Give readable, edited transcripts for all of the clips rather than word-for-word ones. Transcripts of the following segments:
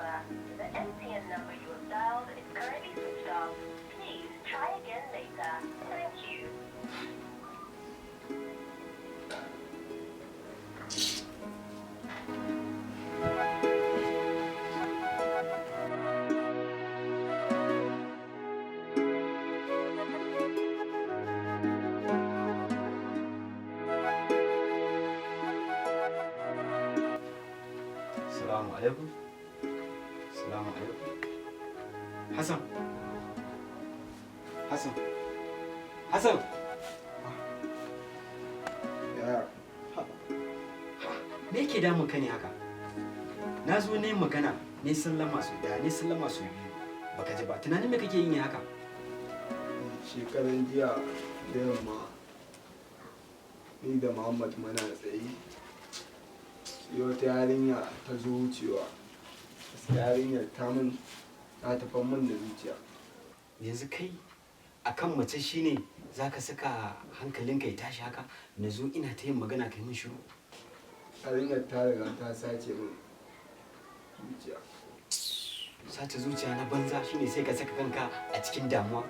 number. The MTN number you have dialed is currently switched off. Please try again later. Thank you. Assalamu alaikum. Assalamu alaikum. Hassan. Hassan. Hassan. Ya. Me yake damun ka ne haka? Na zo ne magana, ne sallama su da, ne sallama su biyu. Baka ji ba. Tunanin me kake yi ne haka? Shekaran jiya da yamma ni da Muhammad muna tsaye. Sai wata yarinya ta zo wucewa. Yarinyar ta tafan min da zuciya. Yanzu kai akan mace shine zaka saka hankalinka ya tashi haka, na zo ina ta yin magana kai min shiru. Yarinyar ta riga ta sace min zuciya. Sace zuciya na banza shine sai ka saka kanka a cikin damuwa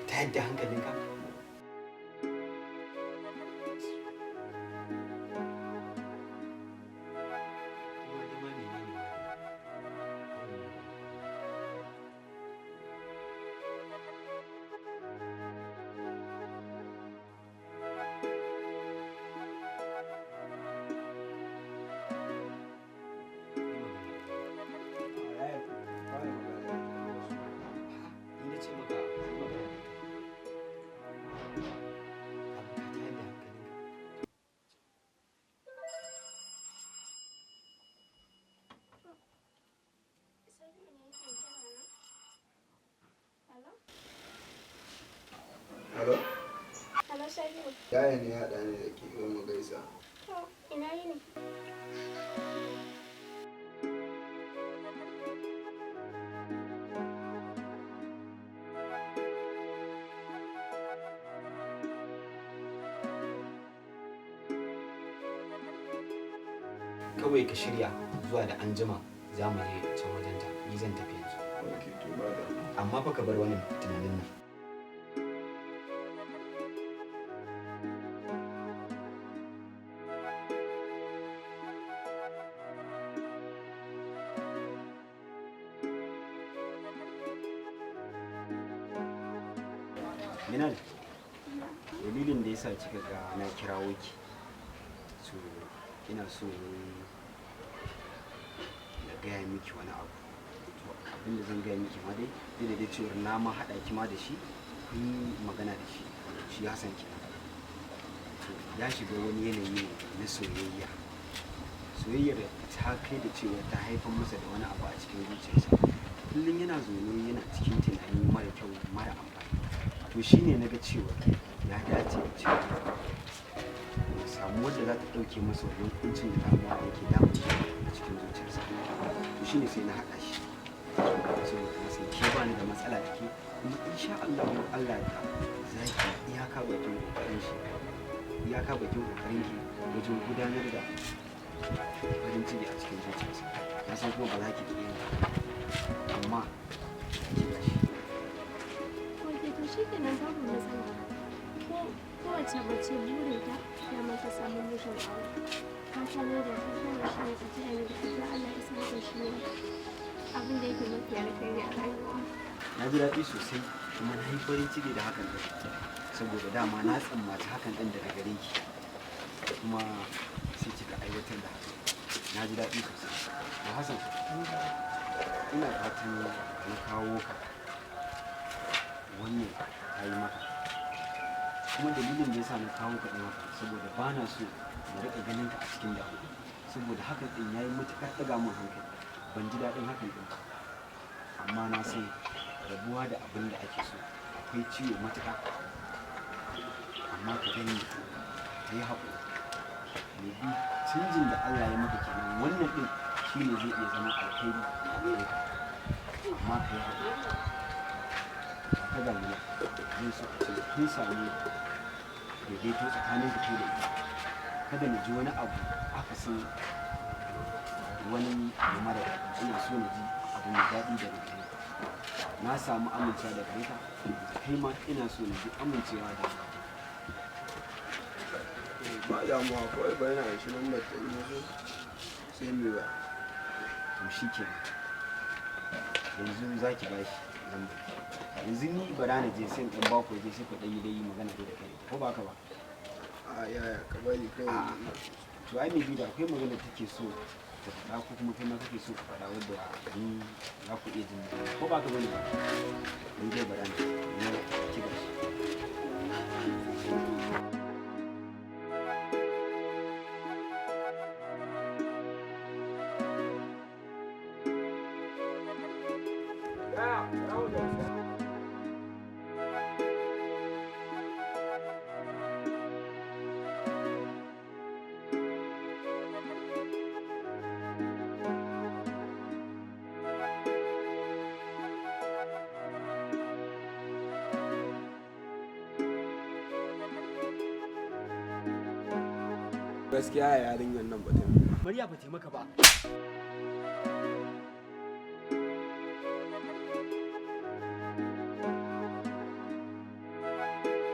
ta yadda hankalinka. Hello? Hello, Sabiu. Yaya ne ya haɗa ni da ke yi mu gaisa. To, ina yini? Kawai ka shirya zuwa da anjima za mu je can wajenta, ni zan tafi yanzu. Ok, to ba da. Amma fa ka bar wani tunanin nan. Minal, dalilin da ya sa kika ga na kirawo ki, so ina so na gaya miki wani abu. To abin da zan gaya miki ma dai, zai da cewar na ma haɗa ki ma da shi, kun yi magana da shi, shi ya san ki. To ya shiga wani yanayi na soyayya. Soyayyar ta kai da cewa ta haifar masa da wani abu a cikin zuciyarsa. Kullum yana zaune yana cikin tunani mara kyau mara amfani. To shi ne na ga cewa ya dace da cewa ya samu wadda za ta ɗauke masa wajen kuncin da damuwa da yake damun shi a cikin zuciyarsa. To shi ne sai na haɗa shi. Saboda na san ke bani da matsala da ke, kuma insha Allah Allah ya za ki iyaka bakin ƙoƙarin shi, iyaka bakin ƙoƙarin ki wajen gudanar da farin ciki a cikin zuciyarsa. Na san kuma ba za ki iya yin amma ki gashi. To shi kenan babu matsala. Kowace mace burinta ya mata samun mijin aure. Fata ne da ta shirya shi ne ta ce ne da ita Allah ya sa haka shi ne abin da yake mafi alkhairi a rayuwa. Na ji daɗi sosai kuma na yi farin ciki da hakan ɗin, saboda dama na tsammaci hakan ɗin daga gare ki kuma sai kika aiwatar da haka. Na ji daɗi sosai. Da Hassan, ina fatan na kawo ka wannan ta yi maka, kuma dalilin da ya sa na kawo ka ɗin haka saboda ba na so na riƙa ganin ka a cikin damuwa, saboda hakan ɗin ya yi matuƙar ɗaga min hankali. Ban ji daɗin hakan ɗin ba, amma na san rabuwa da abin da ake so akwai ciwo matuƙa, amma ka gani ka yi haƙuri. Me bi canjin da Allah ya maka kenan, wannan ɗin shi ne zai iya zama alheri a gare ka, amma ka yi haƙuri. Ka gani zai so a ce kun sami daidaito tsakanin da ke da ita, kada mu ji wani abu aka san wani abu mara daɗi, ina so na ji abu mai daɗi daga gare ka. Na samu amincewa daga gare ka, kai ma ina so na ji amincewa da ba damuwa kawai ba yana da shi nan ta yi so sai mu ba. to shi ke yanzu za ki ba shi lambar. Yanzu ni bara na je sai in ɗan ba ku je sai ku ɗan yi dai magana da kai ko ba ka ba? A yaya ka bari kawai. To ai mai da akwai magana da take so ta faɗa ko kuma kai ma kake so ka faɗa wadda ni za ku iya jin ko ba ka bane ba? Ni dai bara na ki ba shi. Gaskiya yarinyar nan ba ta yi. Mariya ba taimaka ba.